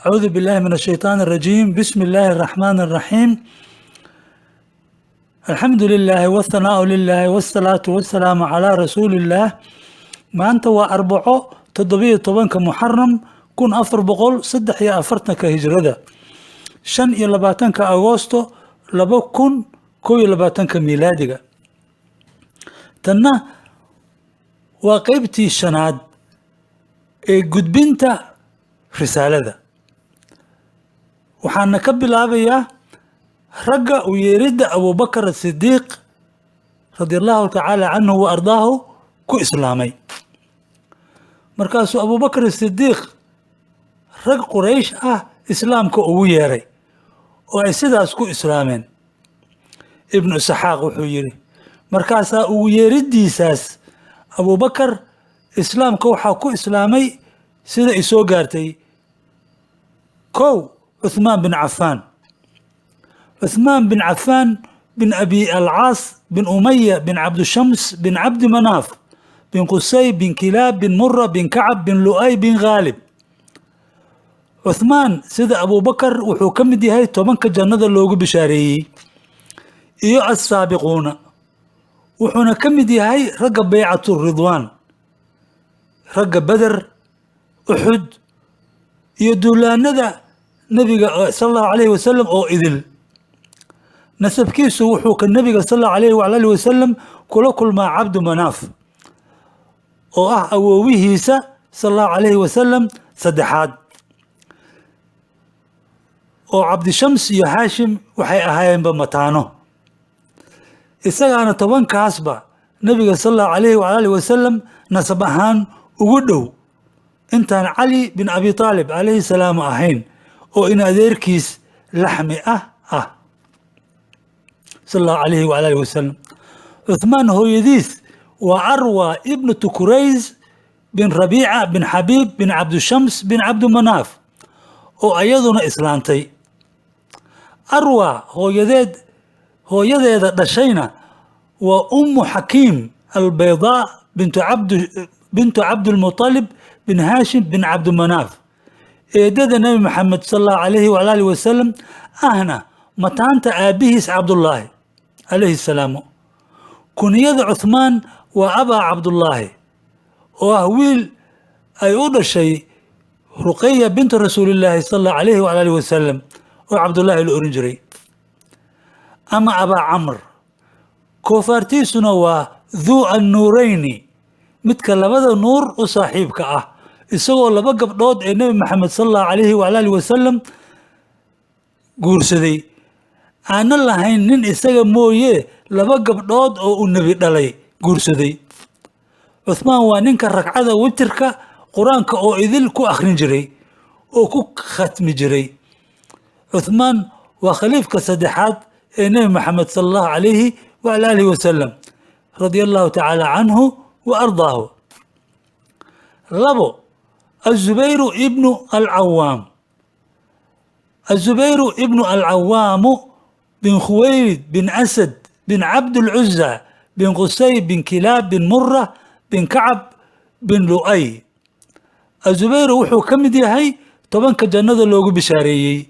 أعوذ بالله من الشيطان الرجيم. بسم الله الرحمن الرحيم. الحمد لله والثناء لله والصلاة والسلام على رسول الله. maanta waa arbaco 17 muxaram 1446 hijrada 25 agoosto 2021 miilaadiga. tanna waa qaybtii shanaad ee gudbinta risaalada. waxaana ka bilaabayaa ragga u yeeridda abubakar asidiiq radiallahu tacaala canhu wa ardaahu ku islaamay. markaasuu abubakar asidiiq rag quraysh ah islaamka ugu yeeray oo ay sidaas ku islaameen. ibnu isxaaq wuxuu yidhi markaasaa ugu yeeriddiisaas abubakar islaamka waxaa ku islaamay sida ay soo gaartay: kow, cuthmaan bin cafaan. cuthmaan bin cafaan bin abi alcaas bin umaya bin cabdishams bin cabdi manaaf bin qusay bin kilaab bin mura bin kacab bin lu'ay bin khaalib. cuthmaan sida abubakar wuxuu ka mid yahay 10 jannada loogu bishaareeyey iyo assaabiquuna. wuxuuna ka mid yahay ragga baycatu ridwaan, ragga beder, uxud iyo duulaanada nabiga sal allahu alayhi wasalam oo idil. nasabkiisu wuxuu ka nabiga sal allahu alayhi waala alihi wasalam kula kulmaa cabdu manaaf oo ah awoowihiisa sal allahu alayhi wasalam saddexaad. oo cabdishams iyo haashim waxay ahaayeenba mataano. isagaana 10kaasba nabiga sal allahu alayhi waala alihi wasalam nasab ahaan ugu dhow intaan cali bin abi taalib calayhi salaamu ahayn oo in adeerkiis laxmi ah sal allahu alayhi waala alihi wasalam. cuthmaan hooyadiis waa arwa ibnatu kurays bin rabiica bin xabiib bin cabdishams bin cabdimanaaf oo ayaduna islaantay. arwa hooyadeeda dhashayna waa ummu xakiim albaydaa bintu cabdilmutalib bin haashim bin cabdimanaaf, eedada nebi maxamed sal allahu alayhi waala alihi wasalam ahna mataanta aabbihiis cabdullaahi calayhi salaamu. kuniyada cuthmaan waa abaa cabdullaahi oo ah wiil ay u dhashay ruqaya bintu rasuulillaahi sal allahu alayhi waala alihi wasalam oo cabdullaahi la oran jiray, ama abaa camr. koofaartiisuna waa duu annuurayni, midka labada nuur u saaxiibka ah, isagoo 2 gabdhood ee nebi maxamed sal allahu alayhi waala alihi wasalam guursaday. aanan lahayn nin isaga mooye 2 gabdhood oo uu nebi dhalay guursaday. cuthmaan waa ninka ragcada witirka qur-aanka oo idil ku akhrin jiray oo ku khatmi jiray. cuthmaan waa khaliifka saddexaad ee nebi maxamed sal allahu alayhi waala alihi wasalam radia allahu tacaala canhu wa ardaahu. 2, azubayru ibnu alcawaam. azubayru ibnu alcawaamu bin khuwaylid bin asad bin cabdilcuza bin qusay bin kilaab bin mura bin kacab bin lu'ay. azubayru wuxuu ka mid yahay 10 jannada loogu bishaareeyey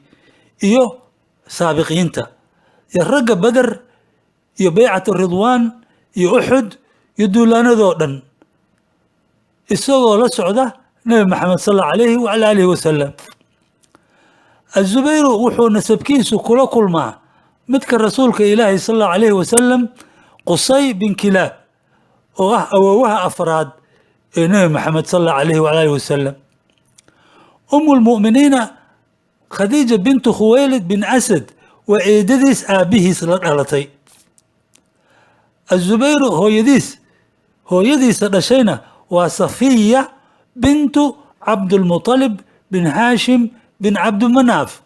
iyo saabiqiinta iyo ragga beder iyo baycatu ridwaan iyo uxud iyo duulaanadoo dhan isagoo la socda nebi maxamed sal allahu alayhi waala alihi wasalam. azubayru wuxuu nasabkiisu kula kulmaa midka rasuulka ilaahi sal allahu alayhi wasalam qusay bin kilaab oo ah awoowaha afraad ee nebi maxamed sal allahu alayhi waala alihi wasalam. lmu'miniina khadiija bintu khuwaylid bin asad waa eedadiis aabbihiis la dhalatay. azubayru hooyadiisa dhashayna waa safiya bintu cabdilmutalib bin haashim bin cabdimanaaf,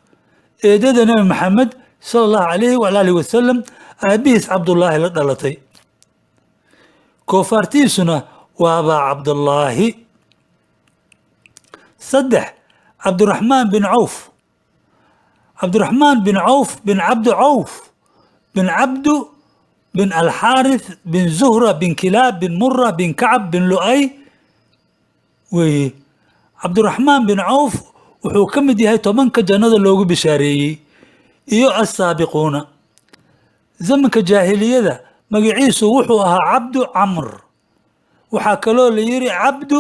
eedada nebi maxamed sal allahu alayhi waala alihi wasalam aabbihiis cabdullaahi la dhalatay. koofaartiisuna waa abaa cabdullaahi. 3, cabdiraxmaan bin cawf. cabdiraxmaan bin cawf bin cabdi cawf bin cabdu bin alxaarith bin zuhra bin kilaab bin mura bin kacab bin lu'ay weeye. cabdiraxmaan bin cawf wuxuu ka mid yahay tobanka jannada loogu bishaareeyey iyo assaabiquuna. zamanka jaahiliyada magaciisu wuxuu ahaa cabdu camr, waxaa kaloo la yidhi cabdu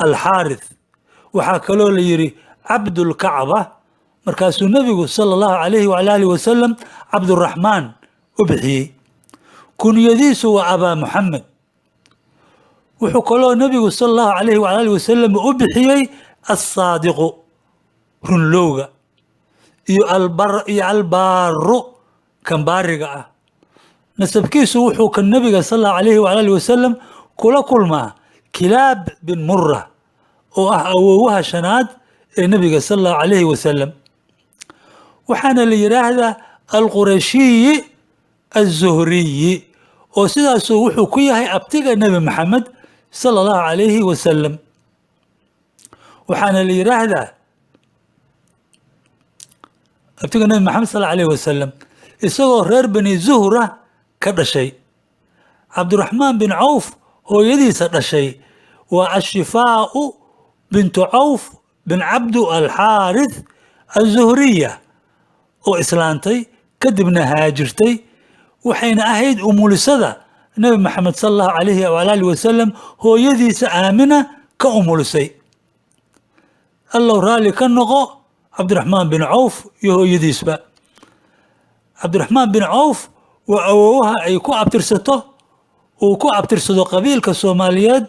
alxaarith, waxaa kaloo la yidhi cabdulkacba. markaasuu nebigu sala allahu calayhi wala alihi wasalam cabduraxmaan u bixiyey. kunyadiisu waa abaa muxamed. wuxuu kaloo nebigu sala allahu calayhi wala alihi wasalam u bixiyey assaadiqu, runlowga, iyo albaaru, kan baariga ah. nasabkiisu wuxuu kan nebiga sala allahu calayhi wala alihi wasalam kula kulmaa kilaab bin mura oo ah awowaha shanaad ee nebiga sala allahu calayhi wasalam. waxaana la yidhaahdaa alqurashiyi aلzuhriyi, oo sidaasuu wuxuu ku yahay abtiga nebi maxamed sala allahu calayhi wasalam. waxaana la yidhaahdaa abtiga nebi maxamed sal allahu alayhi wasalam isagoo reer bani zuhra ka dhashay. cabdiraxmaan bin cawf hooyadiisa dhashay waa ashifaau bintu cawf bin cabdu alxaarith aلzuhriya oo islaantay kadibna haajirtay, waxayna ahayd umulisada nebi maxamed sala allahu calayhi wala alihi wasalam hooyadiisa aamina ka umulisay. allow raalli ka noqo cabdiraxmaan bin cawf iyo hooyadiisba. cabdiraxmaan bin cawf waa awowaha ay ku abtirsato, uu ku abtirsado qabiilka soomaaliyeed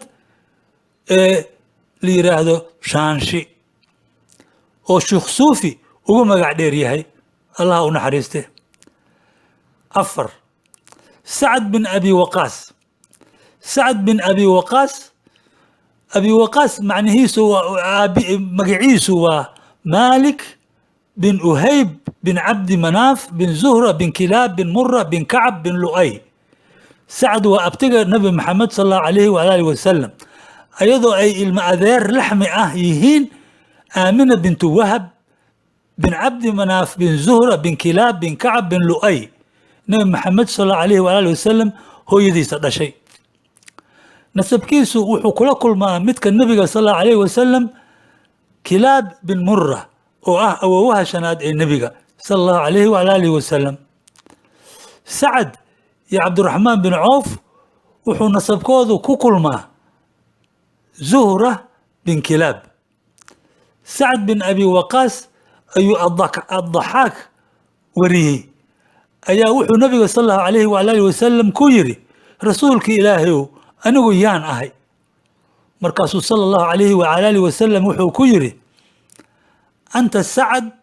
ee la yidhaahdo shaanshi, oo sheekh suufi ugu magac dheer yahay, allah u naxariiste. 4 sacd bin abi waqaas. sacd bin abi waqaas, abi waqaas macnihiisu magaciisu waa maalik bin uhayb bin cabdi manaaf bin zuhra bin kilaab bin mura bin kacab bin lu'ay. sacd waa abtiga nebi maxamed sala allahu calayhi wala alihi wasalam, ayadoo ay ilmo adeer laxmi ah yihiin aamina bintu wahab bin cabdi manaaf bin zuhra bin kilaab bin kacab bin lu'ay. nebi maxamed sala allahu calayhi wala alihi wasalam hooyadiisa dhashay. nasabkiisu wuxuu kula kulmaa midka nebiga sala allahu calayhi wasalam kilaab bin mura oo ah awowaha shanaad ee nebiga sala allahu calayhi wala alihi wasalam. sacad iyo cabdiraxmaan bin cawf wuxuu nasabkoodu ku kulmaa zuhra bin kilaab. sacd bin abi waqaas ayuu addaxaak wariyey, ayaa wuxuu nabiga sala allahu calayhi wala alihi wasalam ku yidhi, rasuulkii ilaahayow anigu yaan ahay? markaasuu sala allahu calayhi wala alihi wasalam wuxuu ku yidhi, anta sacd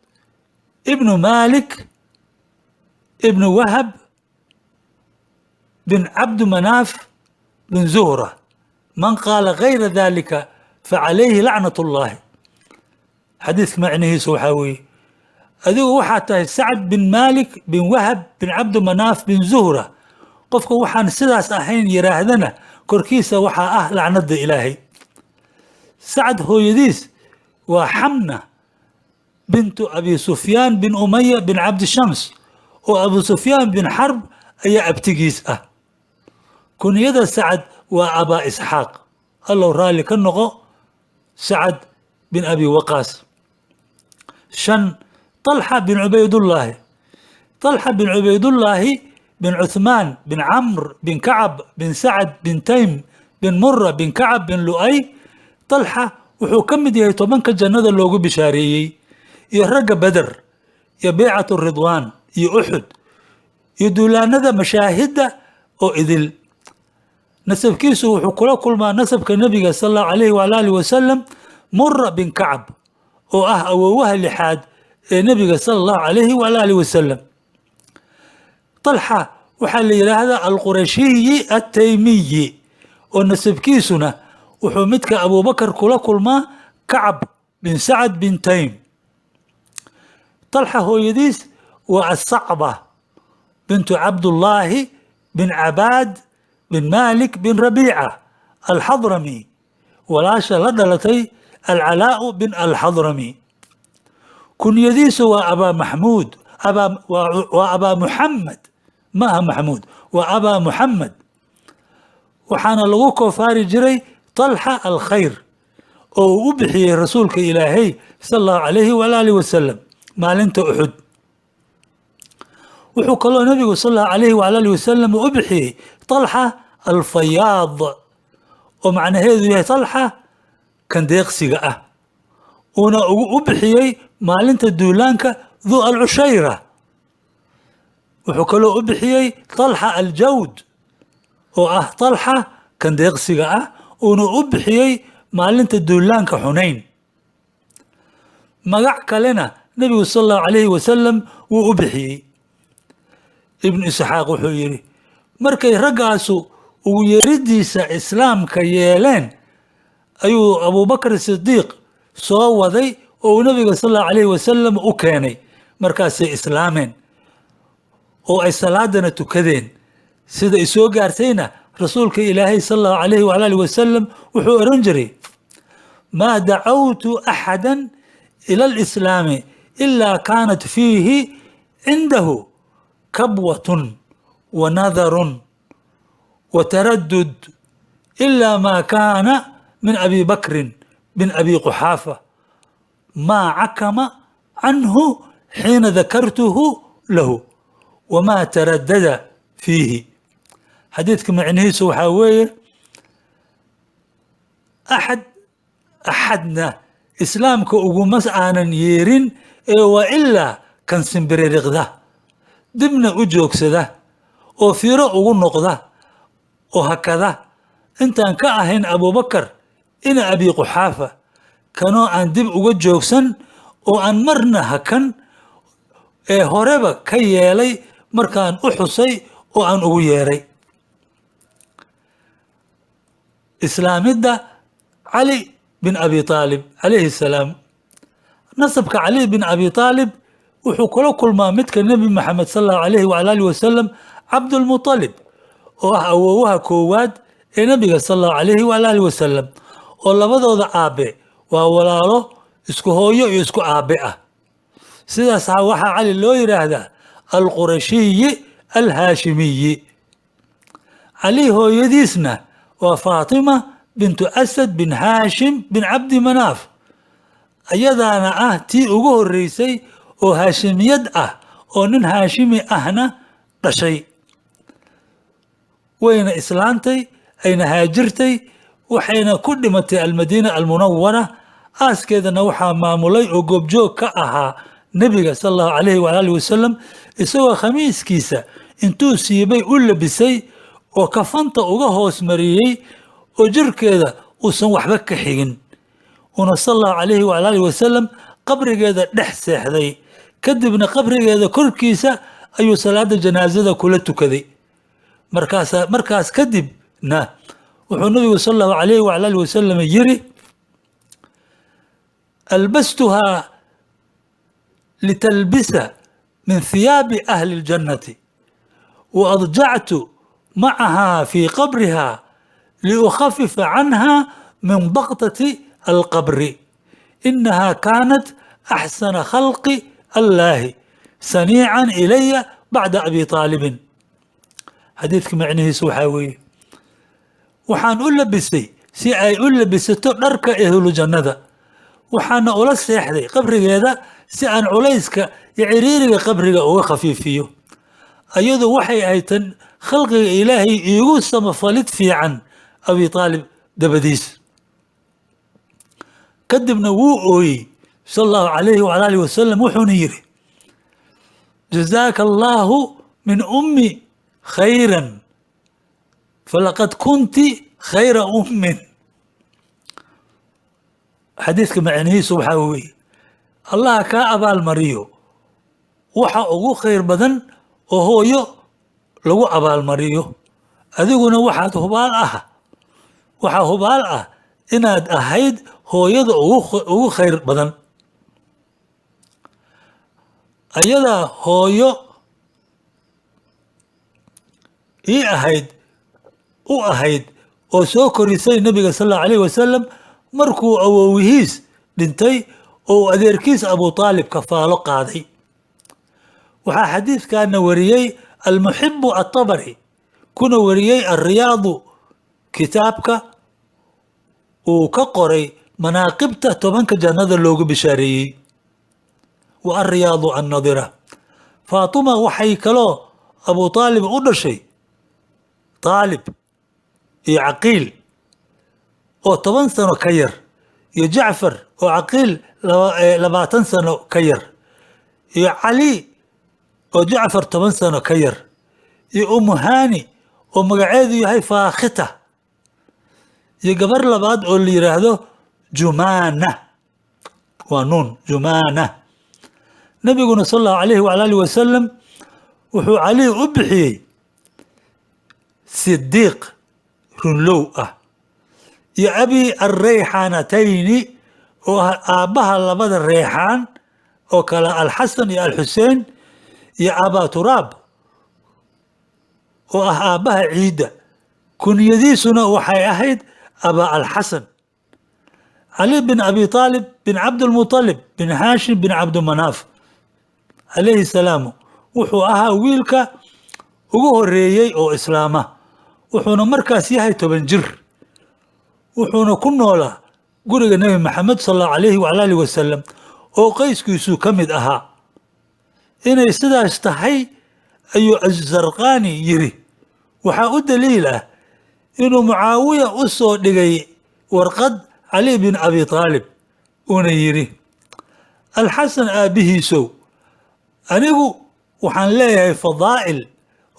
ibnu maalik ibnu wahab bin cabdu manaaf bin zuhra, man qaala gayra dalika facalayhi lacnat ullaahi. xadiidka macnihiisu waxaa weeye, adigu waxaa tahay sacd bin maalik bin wahab bin cabdu manaaf bin zuhra, qofka waxaan sidaas ahayn yidhaahdana korkiisa waxaa ah lacnada ilaahay. sacd hooyadiis waa xamna bintu abi sufyaan bin umaya bin cabdi shams, oo abu sufyaan bin xarb ayaa abtigiis ah. kunyada sacd waa abaa isxaaq, allow raalli ka noqo sacd bin abi waqaas. 5 طلحة بن عبيد الله. طلحة بن عبيد الله بن عثمان بن عمرو بن كعب بن سعد بن تيم بن مرة بن كعب بن لؤي. طلحة wuxuu ka mid yahay tobanka jannada loogu bishaareeyey, iyo ragga beder iyo beecatu ridwaan iyo uxud iyo duulaanada mashaahidda oo idil. nasabkiisu wuxuu kula kulmaa nasabka nebiga sala allahu calayhi wala alihi wasalam mura bin kacab oo ah awowaha lixaad ee nebiga sala allahu calayhi wala alihi wasalam. طلحة waxaa la yidhaahdaa alqurashiyi ataymiyi, oo nasabkiisuna wuxuu midka abubakar kula kulmaa kacab bin sacd bin taym. طلحة hooyadiis waa asacba bintu cabdullaahi bin cabaad bin malik bin rabiica alxadrami, walaasha la dhalatay alcalaa'u bin alxadrami. kunyadiisu waa abaa maxmuud, waa abaa muxamed, ma aha maxmuud, waa abaa muxamed. waxaana lagu koofaari jiray طلحة alkhayr oo u bixiyey rasuulka ilaahay sala allahu calayhi waala alihi wasalam maalinta uxud. wuxuu kaloo nabigu sala allahu calayhi waala alihi wasalam u bixiyey talxa alfayaad oo macnaheedu yahay talxa kan deeqsiga ah, uuna u bixiyey maalinta duulaanka duu alcushayra. wuxuu kaloo u bixiyey talxa aljawd oo ah talxa kan deeqsiga ah, uuna u bixiyey maalinta duulaanka xunayn. magac kalena nebigu sala allahu calayhi wasalam wuu u bixiyey. ibnu isxaaq wuxuu yidhi markay raggaasu ugu yeeridiisa islaamka yeeleen ayuu abubakr sidiiq soo waday oo uu nabiga sala allahu calayhi wasalam u keenay. markaasay islaameen oo ay salaadana tukadeen. sida ay soo gaartayna rasuulka ilaahay sala allahu calayhi waala alihi wasalam wuxuu oran jiray maa dacawtu axada ila alislaami ilaa kaanat fiihi cindahu kabwatun wa nadarun wa taradud ilaa maa kaana min abi bakrin bin abi quxaafa maa cakama canhu xiina dakartuhu lahu wamaa taradada fiihi. xadiidka macnihiisu waxaa weeye axadna islaamka uguma aanan yeerin ee waa ilaa kan simbiririqda, dibna u joogsada oo fiiro ugu noqda oo hakada intaan ka ahayn abubakar ina abi quxaafa, kanoo aan dib uga joogsan oo aan marna hakan ee horeba ka yeelay markaan u xusay oo aan ugu yeeray. islaamidda cali bin abi aalib calayhi salaam. nasabka cali bin abi aalib wuxuu kula kulmaa midka nebi maxamed sala allahu calayhi waala alihi wasalam cabdulmutalib oo ah awoowaha koowaad ee nebiga sala allahu calayhi waala alihi wasalam, oo labadooda aabe waa walaalo isku hooyo iyo isku aabe ah. sidaas waxaa cali loo yidhaahdaa alqurashiyi alhaashimiyi. cali hooyadiisna waa faatima bintu asad bin haashim bin cabdi manaaf, ayadaana ah tii ugu horreysay oo haashimiyad ah oo nin haashimi ahna dhashay. wayna islaantay, ayna haajirtay, waxayna ku dhimatay almadiina almunawara. aaskeedana waxaa maamulay oo goobjoog ka ahaa nebiga sala allahu calayhi waala alihi wasalam, isagoo khamiiskiisa intuu siibay u labisay oo kafanta uga hoos mariyey oo jirkeeda uusan waxba ka xigin, una sala allahu calayhi waala alihi wasalam qabrigeeda dhex seexday. kadibna qabrigeeda korkiisa ayuu salaada janaasada kula tukaday. markaas kadibna wuxuu nabigu sala allahu calayhi waala alihi wasalam yiri albastuhaa litalbisa min hiyaabi ahli اljannati wa adjactu macahaa fii qabriha liukhafifa canha min daqtati alqabri inaha kaanat axsana khalqi allaahi saniican ilaya bacda abi aalibin. xadiidka macnihiisu waxaa weeye waxaan u labisay si ay u labisato dharka ehlu jannada, waxaana ula seexday qabrigeeda si aan culayska iyo ciriiriga qabriga uga khafiifiyo. ayadu waxay ahayd tan khalqiga ilaahay iigu samafalid fiican abi aalib dabadiis. kadibna wuu ooyey sala allahu calayhi waala alihi wasalam, wuxuuna yidhi jazaaka allaahu min ummi khayran falaqad kunti khayra ummin. xadiidka macnihiisu waxaa weeye allaha kaa abaalmariyo waxa ugu khayr badan oo hooyo lagu abaalmariyo, adiguna waxaa hubaal ah inaad ahayd hooyada ugu khayr badan. ayadaa hooyo ii ahayd oo soo korisay nebiga sala allahu calayhi wasalam markuu awoowihiis dhintay oo adeerkiis abu aalib kafaalo qaaday. waxaa xadiidkaana wariyey almuxibu atabari, kuna wariyey alriyaadu kitaabka uu ka qoray manaaqibta tobanka jannada loogu bishaareeyey wa alriyaadu annadira faatuma waxay kaloo abu aalib u dhashay aalib iyo caqiil oo 10 sano ka yar iyo jacfar oo caqiil 20 sano ka yar iyo cali oo jacfar 10 sano ka yar iyo umu hani oo magaceedu yahay faakhita iyo gabar labaad oo la yiraahdo jumaana waa nuun jumaana nabiguna sallallahu alayhi wa alihi wasallam wuxuu cali u bixiyey sidiiq runlow ah iyo abi arrayxaanatayni oo aabbaha labada reexaan oo kale alxasan iyo alxuseen iyo abaa turaab oo ah aabbaha ciidda kunyadiisuna waxay ahayd abaa alxasan cali bin abi aalib bin cabdilmutalib bin haashim bin cabdimanaaf calayhi salaamu wuxuu ahaa wiilka ugu horeeyey oo islaama wuxuuna markaas yahay 10 jir wuxuuna ku noolaa guriga nebi maxamed sallallahu alayhi wa alihi wasallam oo qoyskiisu ka mid ahaa inay sidaas tahay ayuu az-zarqani yiri waxaa u daliil ah inuu mucaawiya u soo dhigay warqad cali bin abi aalib una yiri alxasan aabihiisow anigu waxaan leeyahay fadaa'il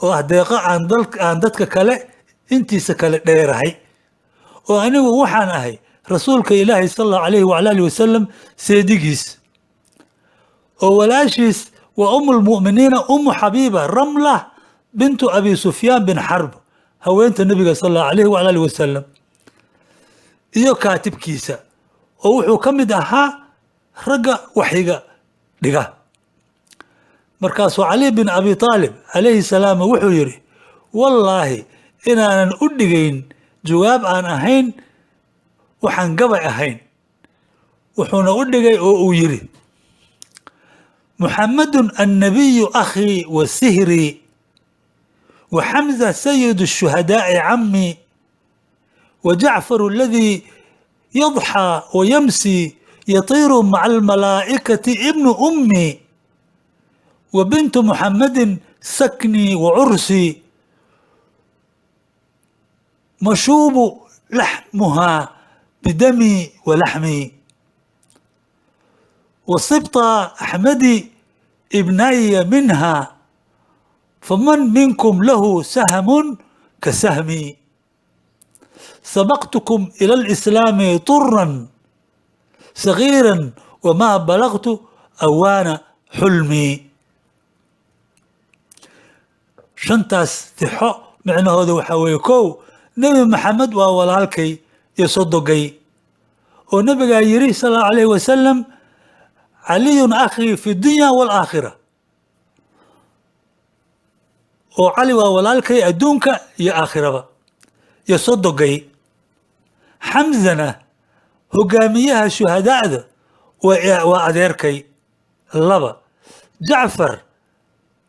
oo ah deeqa aan dadka kale intiisa kale dheerahay oo anigu waxaan ahay rasuulka ilaahay sallallahu alayhi wa alihi wasallam seedigiis oo walaashiis wa ummul mu'miniina ummu habiba ramla bintu abi sufyaan bin harb haweenta nabiga sallallahu alayhi wa alihi wasallam iyo kaatibkiisa oo wuxuu ka mid ahaa ragga waxiga dhiga markaasuu cali bin abi aalib calayhi salaam wuxuu yidhi wallaahi inaanan u dhigayn jawaab aan ahayn waxaan gabay ahayn wuxuuna u dhigay oo uu yidhi muxamadun annabiyu akhii wa sihrii wa xamza sayidu الshuhadaa'i cammi wa jacfaru aladii yadxaa wa yamsi yatiiru maca almalaa'ikati ibnu ummi wa bintu muxamadin saknii wa cursii mashuubu laxmuhaa bidamii wa laxmii wa sibta axmadi ibnaya minha faman minkum lahu sahmun ka sahmii sabaqtukum ila alislaami turan sagiiran wamaa balagtu awaana xulmii shantaas tixo micnahooda waxaa weeye kow nebi maxamed waa walaalkay iyo sodogay oo nabigaa yiri sal allahu alayhi wasalam caliyun akhii fi dunya waalaakhira oo cali waa walaalkay adduunka iyo aakhiraba iyo sodogay xamzana hogaamiyaha shuhadaada waa adeerkay laba jacfar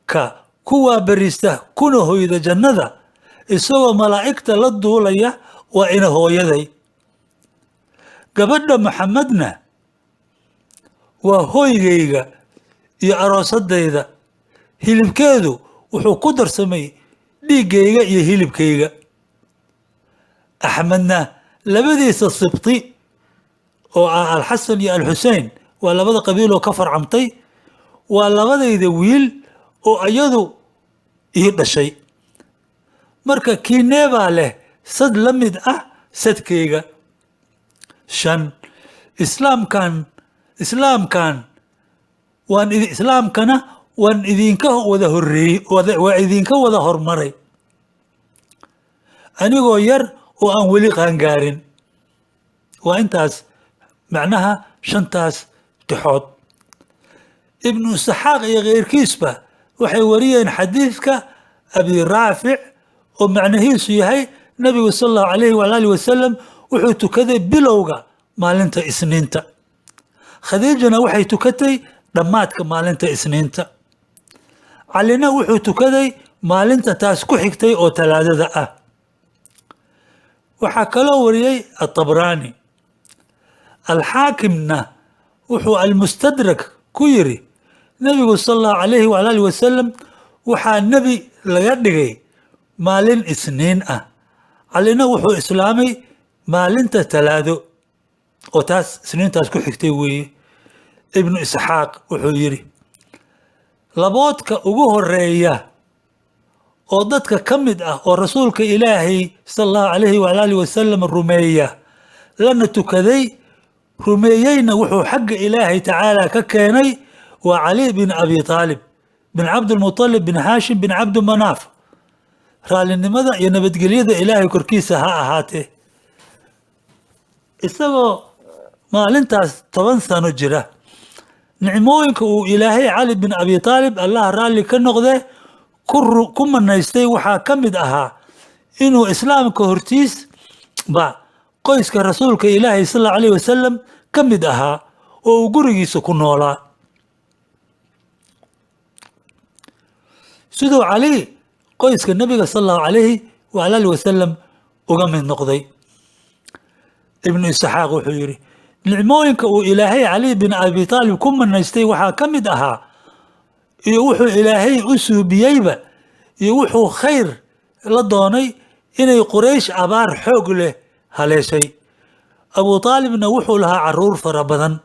ka kuwaa berista kuna hoyda jannada isagoo malaa'igta la duulaya waa ina hooyaday gabadha maxamedna waa hooygayga iyo aroosadayda hilibkeedu wuxuu ku darsamay dhiiggayga iyo hilibkayga axmedna labadiisa sibti oo ah alxasan iyo alxusein waa labada qabiiloo ka farcamtay waa labadayda wiil oo iyadu ii dhashay marka kiineebaa leh sad la mid ah sadkayga shan islaamkana waan idinka wada horeeyey waa idinka wada hormaray anigoo yar oo aan weli qaangaarin waa intaas macnaha shantaas tixood ibnu isxaaq iyo keyrkiisba waxay wariyeen xadiidka abi raafic oo macnahiisu yahay nabigu sal allahu alayhi waala alihi wasalam wuxuu tukaday bilowga maalinta isniinta khadiijana waxay tukatay dhammaadka maalinta isniinta calina wuxuu tukaday maalinta taas ku xigtay oo talaadada ah waxaa kaloo wariyey atabraani alxaakimna wuxuu almustadrak ku yiri nebigu sala allahu calayhi waala alihi wasalam waxaa nebi laga dhigay maalin isniin ah, calina wuxuu islaamay maalinta talaado oo taas isniintaas ku xigtay weeye. ibnu isxaaq wuxuu yidhi laboodka ugu horeeya oo dadka ka mid ah oo rasuulka ilaahay sala allahu calayhi waala alihi wasalam rumeeya lana tukaday rumeeyeyna wuxuu xagga ilaahay tacaala ka keenay waa cali bin abi aalib bin cabdilmuطalib bin haashim bin cabdimanaaf. raallinimada iyo nabadgelyada ilaahay korkiisa ha ahaatee, isagoo maalintaas 10 sano jira, nicmooyinka uu ilaahay cali bin abi aalib allah raalli ka noqde ku manaystay waxaa ka mid ahaa inuu islaamka hortiis ba qoyska rasuulka ilaahay sal allahu alayh wasalam ka mid ahaa oo uu gurigiisa ku noolaa. siduu cali qoyska nabiga sal allahu calayhi waala alihi wasalam uga mid noqday. ibnu isxaaq wuxuu yidhi nicmooyinka uu ilaahay cali bin abi aalib ku manaystay waxaa ka mid ahaa iyo wuxuu ilaahay u suubiyeyba iyo wuxuu khayr la doonay inay quraysh abaar xoog leh haleeshay. abu aalibna wuxuu lahaa caruur fara badan,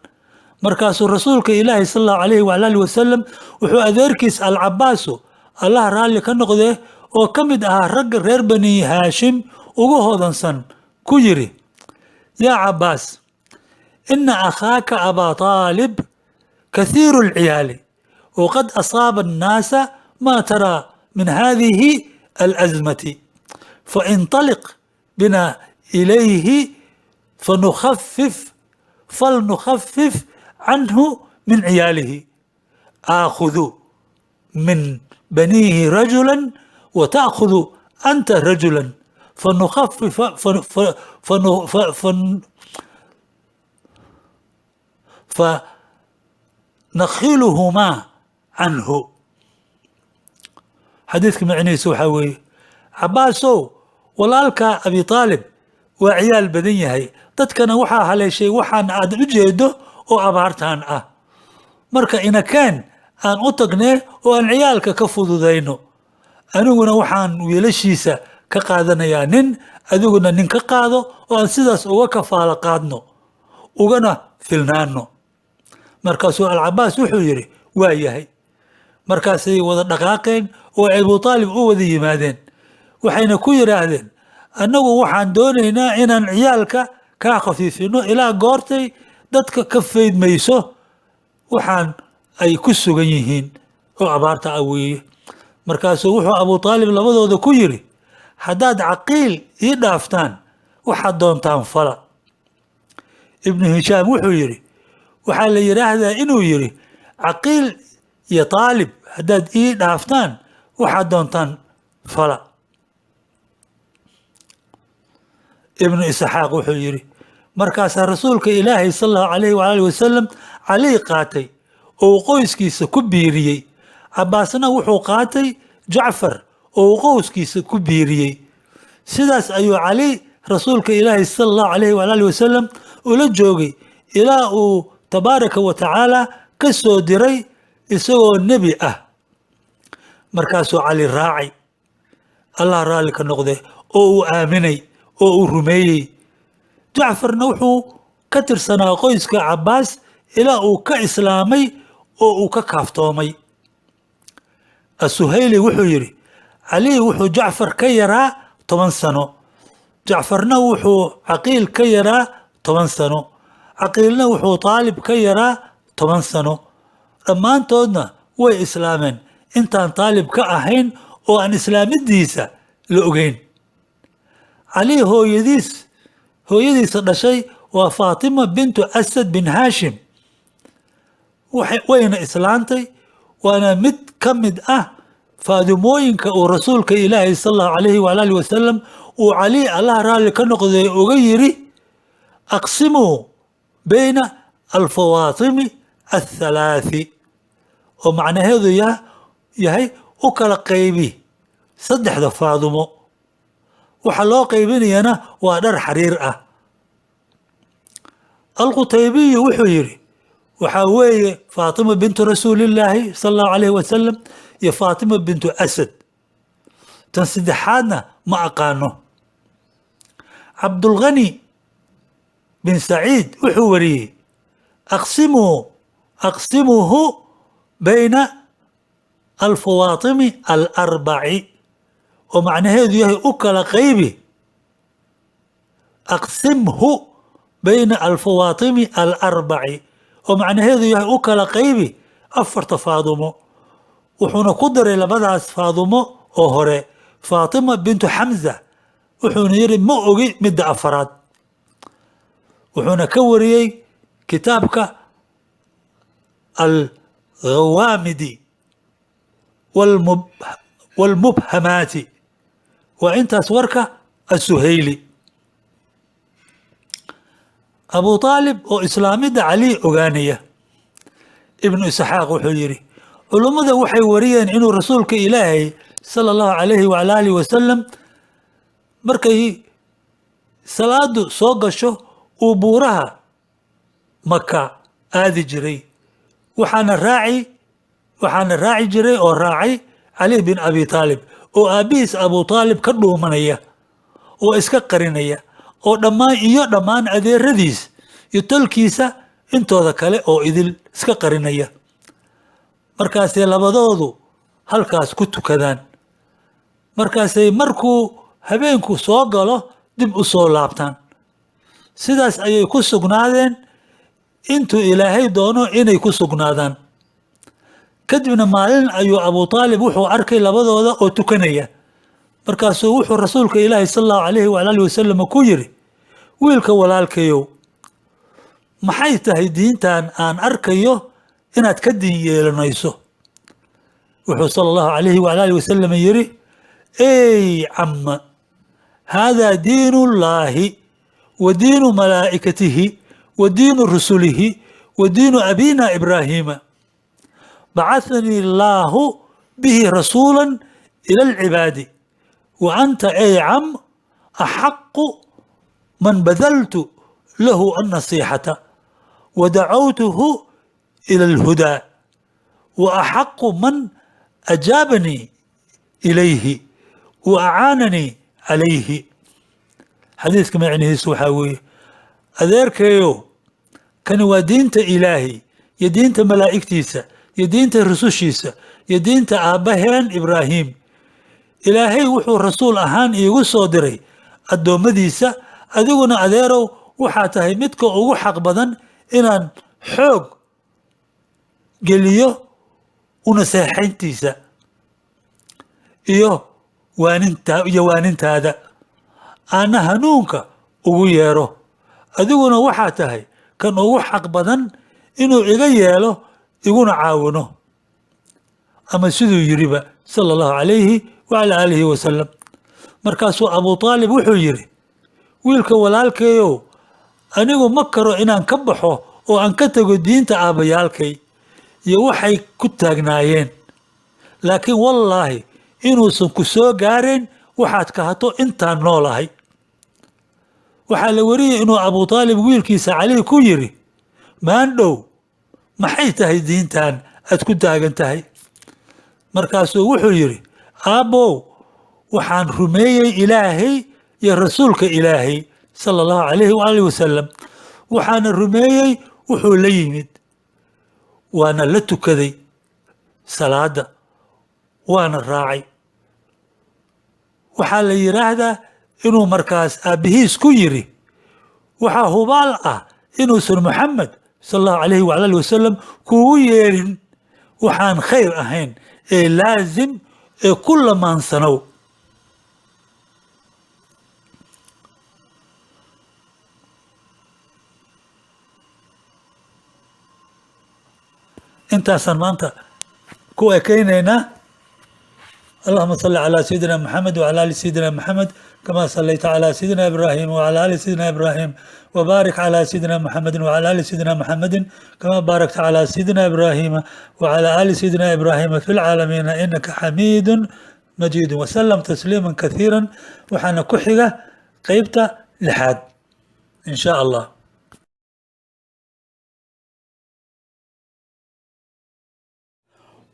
markaasuu rasuulka ilaahi sal allahu calayhi waala alihi wasalam wuxuu adeerkiis alcabaasu allah raalli ka noqdee oo ka mid ahaa ragga reer bani haashim ugu hodansan ku yidhi yaa cabaas ina akhaaka abaa aalib kathiiru lciyaali waqad asaaba annaasa maa taraa min hadihi alazmati fainطaliq bina ilayhi falnukhafif canhu min ciyaalihi aakhudu min baniihi rajula wata'khudu anta rajula fanakhiluhumaa canhu. xadiidka macnihiisa waxaa weeye cabaasow walaalka abi aalib waa ciyaal badan yahay, dadkana waxaa haleeshay waxaan aad u jeedo oo abaartaan ah, marka inakeen aan u tagnee oo aan ciyaalka ka fududayno, aniguna waxaan wiilashiisa ka qaadanayaa nin, adiguna nin ka qaado oo aan sidaas uga kafaalo qaadno ugana filnaano. markaasuu alcabaas wuxuu yidhi waa yahay. markaasay wada dhaqaaqeen oo abu aalib u wada yimaadeen, waxayna ku yidhaahdeen annagu waxaan doonaynaa inaan ciyaalka kaa khafiifino ilaa goortay dadka ka faydmayso waxaan ay ku sugan yihiin oo abaarta ah weeye. markaasuu wuxuu abu aalib labadooda ku yidhi haddaad caqiil ii dhaaftaan waxaad doontaan fala. ibnu hishaam wuxuu yidhi waxaa la yidhaahdaa inuu yidhi caqiil iyo aalib haddaad ii dhaaftaan waxaad doontaan fala. ibnu isxaaq wuxuu yidhi markaasaa rasuulka ilaahay sal allahu calayhi waala alihi wasalam cali qaatay oo uu qoyskiisa ku biiriyey, cabaasna wuxuu qaatay jacfar oo uu qoyskiisa ku biiriyey. sidaas ayuu cali rasuulka ilaahay sala allahu calayhi waala alihi wasalam ula joogay ilaa uu tabaaraka wa tacaala ka soo diray isagoo nebi ah. markaasuu cali raacay, allah raalli ka noqde, oo uu aaminay oo uu rumeeyey. jacfarna wuxuu ka tirsanaa qoyska cabaas ilaa uu ka islaamay oo uu ka kaaftoomay. asuhayli wuxuu yidhi cali wuxuu jacfar ka yaraa 10 sano, jacfarna wuxuu caqiil ka yaraa 10 sano, caqiilna wuxuu aalib ka yaraa 10 sano. dhammaantoodna way islaameen intaan aalib ka ahayn oo aan islaamidiisa la ogeyn. cali hooyadiisa dhashay waa faatima bintu asad bin haashim, wayna islaantay, waana mid ka mid ah faadimooyinka uu rasuulka ilaahay sal allahu calayhi waala alihi wasalam uu cali allah raalli ka noqday uga yidhi aqsimuu bayna alfawaatimi athalaathi, oo macnaheedu yahay u kala qaybi 3 faadimo. waxa loo qaybinayana waa dhar xariir ah. القتيبي وحيري وحاوي فاطمة بنت رسول الله صلى الله عليه وسلم يا فاطمة بنت أسد تنسدحانا ما أقانه. عبد الغني بن سعيد وحوري أقسمه بين الفواطم الأربع، ومعنى هذا يهي أكل قيبي أقسمه بين الفواطم الأربع، ومعنى هذا يهي أكل قيبي أفر تفاضمه وحونا قدر لبدعس فاضمه أهري فاطمة بنت حمزة وحونا يري مؤغي مد أفراد وحونا كوريي كتابك الغوامدي والمبهمات وانت اسورك السهيلي. أبو طالب وإسلامي علي أغانية ابن إسحاق وحجري علماء وحي وريان إنه رسولك إلهي صلى الله عليه وعلى آله وسلم مركي صلاة صوغشو وبورها مكة آذي جري وحان الراعي جري أو راعي علي بن أبي طالب وأبيس أبو طالب كدو منية وإسكا قرينية ودمان أذي رديس يتلكيسا انتو ذكالي أو إذل إسكا قرينية markaasay labadoodu halkaas ku tukadaan markaasay markuu habeenku soo galo dib u soo laabtaan sidaas ayay ku sugnaadeen intuu ilaahay doono inay ku sugnaadaan. kadibna maalin ayuu Abu Talib wuxuu arkay labadooda oo tukanaya markaasuu wuxuu rasuulka ilaahay sallallahu alayhi wa alihi wasallam ku yiri wiilka walaalkayow maxay tahay diintan aan arkayo inaad ka diin yeelanayso. wuxuu sallallahu alayhi wa alihi wasallam yiri ey amma hada diinu llahi wa diinu malaa'ikatihi wa diinu rusulihi wa diinu abina ibrahima بعثني الله به رسولا إلى العباد وأنت أي عم أحق من بذلت له النصيحة ودعوته إلى الهدى وأحق من أجابني إليه وأعانني عليه. حديث كما يعني سوحاوي أذيرك يو كان ودينت إلهي يدينت ملائكتيسا يدينت رسوشيسا يدينت آبهان إبراهيم إلهي وحو رسول أهان إيغو صدري الدومديسا أدوغنا أذيرو وحاتهي متكو أغو حق بدن إنان حوق قليو ونساحينتيسا واننت هذا أنا هنونك أغو يارو أدوغنا وحاتهي كان أغو حق بدن إنو إغيالو يقول عاونه أما سيدو يريبا صلى الله عليه وعلى آله وسلم مركاسو أبو طالب وحو يري ويلك walaalkayow anigu ma karo inaan ka baxo oo aan ka tago diinta aabayaalkay iyo waxay ku taagnaayeen laakiin wallaahi inuusan ku soo gaareen waxaad ka hato intaan noolahay. waxaa la wariyay inuu Abu Talib wiilkiisa Cali ku yiri maandhow maxay tahay diintan aad ku taagan tahay. markaasuu wuxuu yiri aabow waxaan rumeeyay ilaahay iyo rasuulka ilaahay sallallahu alayhi wa alihi wasallam waxaan rumeeyay wuxuu la yimid waana la tukaday salaada waana raacay. waxaa la yiraahdaa inuu markaas aabihiis ku yiri waxaa hubaal ah inuusan Muhammad sallallahu alayhi wa alihi wasallam kugu yeerin waxaan khayr ahayn ee laazim ee kulla maansanow. intaasaan maanta ku ekaynaynaa. اللهم صل على سيدنا محمد وعلى آل سيدنا محمد كما صليت على سيدنا إبراهيم وعلى آل سيدنا إبراهيم وبارك على سيدنا محمد وعلى آل سيدنا محمد كما باركت على سيدنا إبراهيم وعلى آل سيدنا إبراهيم في العالمين إنك حميد مجيد وسلم تسليما كثيرا. وحنا كحية قيبت لحد إن شاء الله.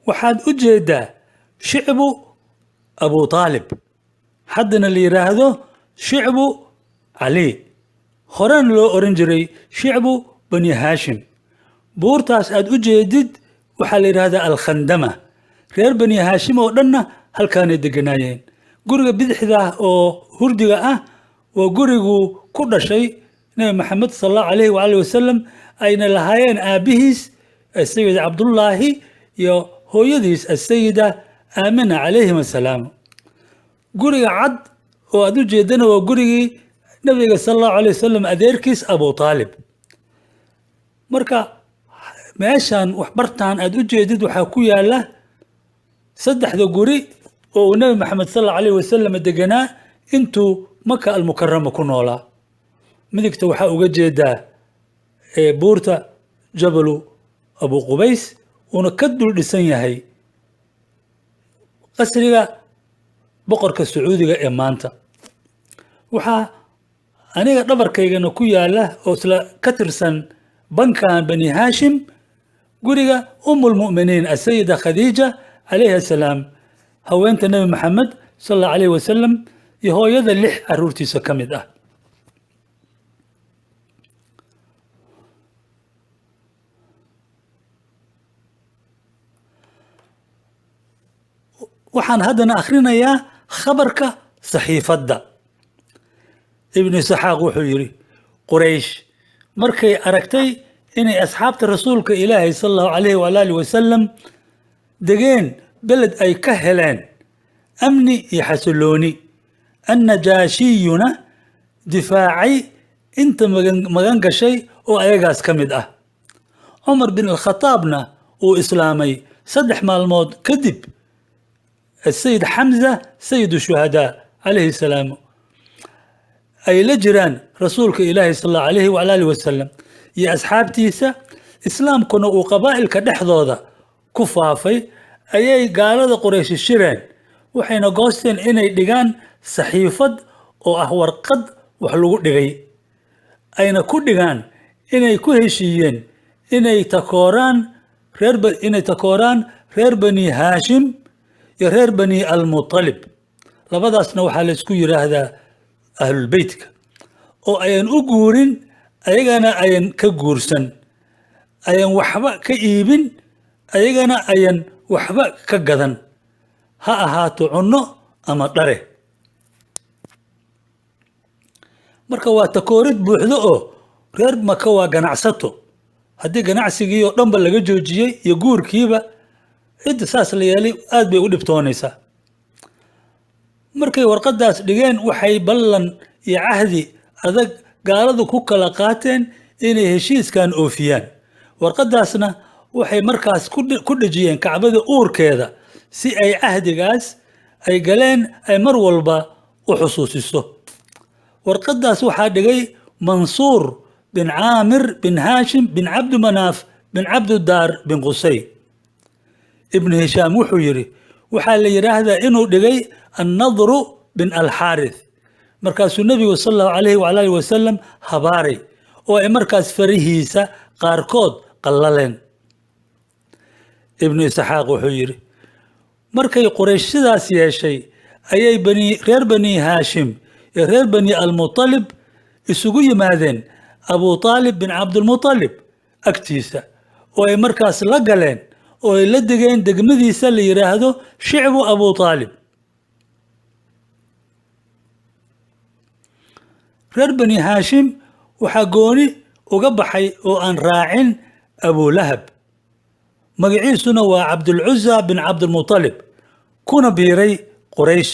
waxaad u jeedaa shicbu abu taalib haddana la yidhaahdo shicbu cali horena loo oran jiray shicbu bani haashim buurtaas aad u jeedid waxaa la yidhaahdaa alkhandama reer bani haashim oo dhanna halkaanay deganaayeen guriga bidixda oo hurdiga ah waa guriguu ku dhashay nabi maxamed sal allahu alayhi waali wasalam ayna lahaayeen aabbihiis asayid cabdullaahi iyo hooyadiis asayida aamina calayhim assalaam guriga cad oo aad u jeedana waa gurigii nabiga sal allahu alayh wasalam adeerkiis abu taalib marka meeshan waxbartaan aad u jeedid waxaa ku yaala saddexda guri oo uu nabi maxamed sal allahu alayh wasalam deganaa intuu maka almukarama ku noolaa midigta waxaa uga jeedaa buurta jabalu abu qubays uuna ka dul dhisan yahay qasriga boqorka sacuudiga ee maanta waxaa aniga dhabarkaygana ku yaala oo isla ka tirsan bankan bani haashim guriga umulmu'miniin asayida khadiija calayhi assalaam haweenta nabi maxamed sal allahu alayh wasalam iyo hooyada 6 caruurtiisa ka mid ah waxaan haddana akhrinayaa khabarka saxiifadda ibnu isxaaq wuxuu yidhi quraysh markay aragtay inay asxaabta rasuulka ilaahay sal allahu calayhi waalaali wasalam degeen beled ay ka heleen amni iyo xasilooni annajaashiyuna difaacay inta magan gashay oo ayagaas ka mid ah cumar bin alkhataabna uu islaamay 3 maalmood kadib السيد حمزة سيد الشهداء عليه السلام أي لجران رسولك إلهي صلى الله عليه وعلى آله وسلم يا أصحاب تيسا إسلام كنا وقبائل كدحضوضة كفافي أي قال قريش الشيرين وحين قوستين إني ديغان صحيفة وأهور قد وحلوق ديغي أين كو ديغان إني كوهشيين إني تكوران رير بني هاشم iyo reer bani almutalib labadaasna waxaa la isku yidhaahdaa ahlulbeytka oo ayan u guurin ayagana ayan ka guursan ayan waxba ka iibin ayagana ayan waxba ka gadan ha ahaato cunno ama dhare marka waa takoorid buuxdo oo reer maka waa ganacsato haddii ganacsigii oo dhanba laga joojiyey iyo guurkiiba cidda saas la yeelay aad bay u dhibtoonaysaa markay warqadaas dhigeen waxay ballan iyo cahdi adag gaaladu ku kala qaateen inay heshiiskan oofiyaan warqadaasna waxay markaas ku dhejiyeen kacbada uurkeeda si ay cahdigaas ay galeen ay mar walba u xusuusiso warqadaas waxaa dhigay mansuur bin caamir bin haashim bin cabdimanaaf bin cabdudaar bin qusay ibn hishaam wuxuu yidhi waxaa la yidhaahdaa inuu dhigay annadru bin alxaarith markaasuu nebigu sal allahu calayhi waala alihi wasalam habaaray oo ay markaas farihiisa qaarkood qallaleen ibnu isxaaq wuxuu yidhi markay quraysh sidaas yeeshay ayay reer bani haashim iyo reer bani almutalib isugu yimaadeen abu taalib bin cabdilmutalib agtiisa oo ay markaas la galeen oo ay la degeen degmadiisa la yidhaahdo shicbu abu taalib reer bani haashim waxaa gooni uga baxay oo aan raacin abulahab magaciisuna waa cabdulcuza bin cabdilmutalib kuna biiray quraysh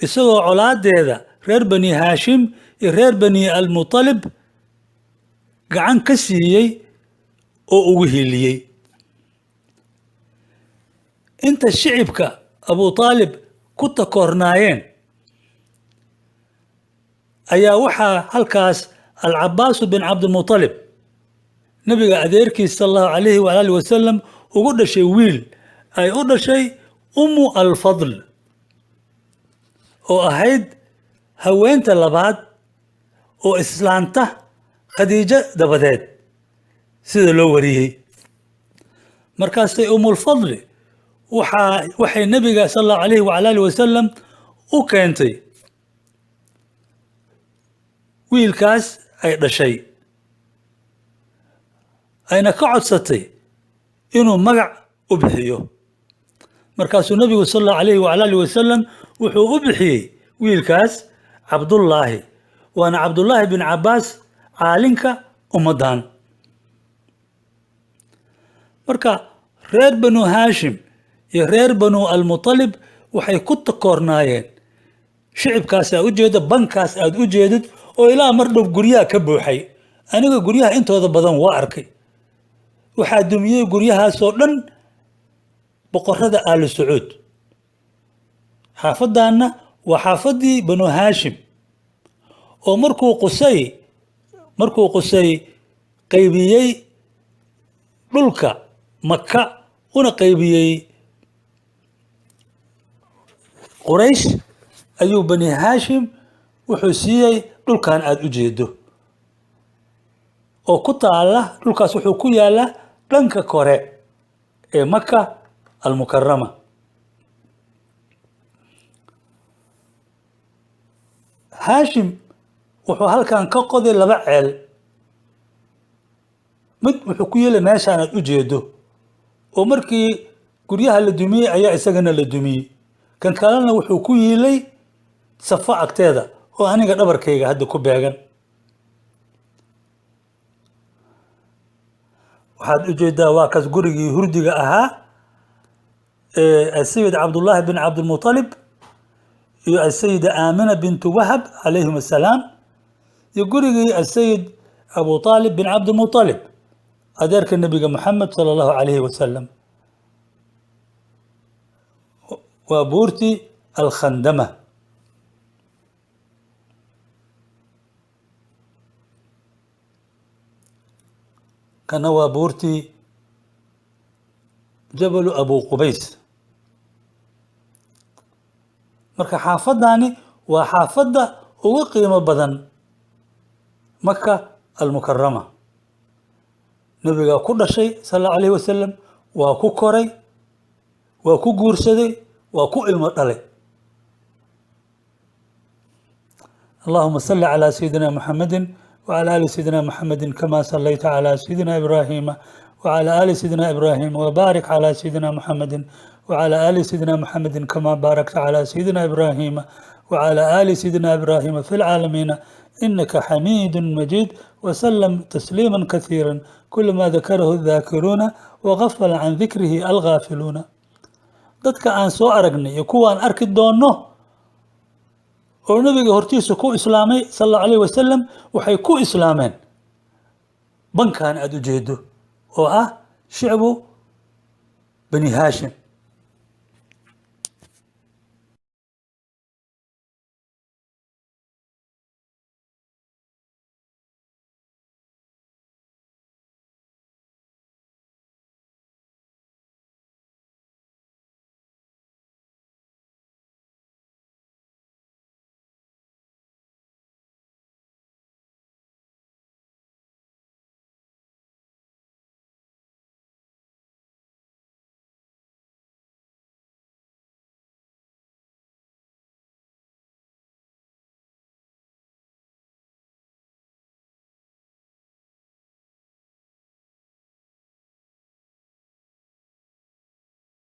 isagoo colaadeeda reer bani haashim iyo reer bani almutalib gacan ka siiyey oo ugu hiiliyey inta shicibka abu taalib ku takoornaayeen ayaa waxaa halkaas alcabaasu bin cabdilmutalib nabiga adeerkiis sal allahu calayhi waala alihi wasalam ugu dhashay wiil ay u dhashay ummu alfadl oo ahayd haweenta labaad oo islaanta khadiijo dabadeed sida loo wariyey markaasay ummulfadli waxay nabiga sal allahu alayhi wala alihi wasalam u keentay wiilkaas ay dhashay ayna ka codsatay inuu magac u bixiyo markaasuu nabigu sal allahu alayhi wala alihi wasalam wuxuu u bixiyey wiilkaas cabdullaahi waana cabdullaahi bin cabaas caalinka ummaddan marka reer banu haashim iyo reer banu almutalib waxay ku takoornaayeen shicibkaas aad u jeeda bankaas aad u jeedid oo ilaa mar dhow guryaha ka buuxay aniga guryaha intooda badan waa arkay waxaa dumiyey guryahaasoo dhan boqorada aalu sacuud xaafadaanna waa xaafadii banu haashim oo markuu qusay qaybiyey dhulka maka una qaybiyey quraysh ayuu bani haashim wuxuu siiyey dhulkan aada u jeedo oo ku taala dhulkaas wuxuu ku yaalaa dhanka kore ee maka almukarama haashim wuxuu halkan ka qoday 2 ceel mid wuxuu ku yeelay meeshaan aad u jeedo oo markii guryaha la dumiyey ayaa isagana la dumiyey kan kalena wuxuu ku yeelay safa agteeda oo aniga dhabarkayga hadda ku beegan waxaad u jeedaa waa kaas gurigii hurdiga ahaa السيد عبد الله بن عبد المطلب السيدة آمنة بنت وهب عليهم السلام يقول السيد أبو طالب بن عبد المطلب أدرك النبي محمد صلى الله عليه وسلم وبورتي الخندمة كان وبورتي جبل أبو قبيس marka xaafadani waa xaafada ugu qiimo badan maka almukarama nabiga ku dhashay sallallahu alayhi wasallam waa ku koray waa ku guursaday waa ku ilmo dhalay اللهم صل على سيدنا محمد وعلى آل سيدنا محمد كما صليت على سيدنا إبراهيم وعلى آل سيدنا إبراهيم وبارك على سيدنا محمد وعلى آل سيدنا محمد كما باركت على سيدنا إبراهيم وعلى آل سيدنا إبراهيم في العالمين إنك حميد مجيد وسلم تسليما كثيرا كل ما ذكره الذاكرون وغفل عن ذكره الغافلون dadka aan soo aragnay iyo kuwaan arki doonno oo nabiga hortiisa ku islaamay sallallahu alayhi wasallam waxay ku islaameen bankan aad u jeedo oo ah shicbu bani haashim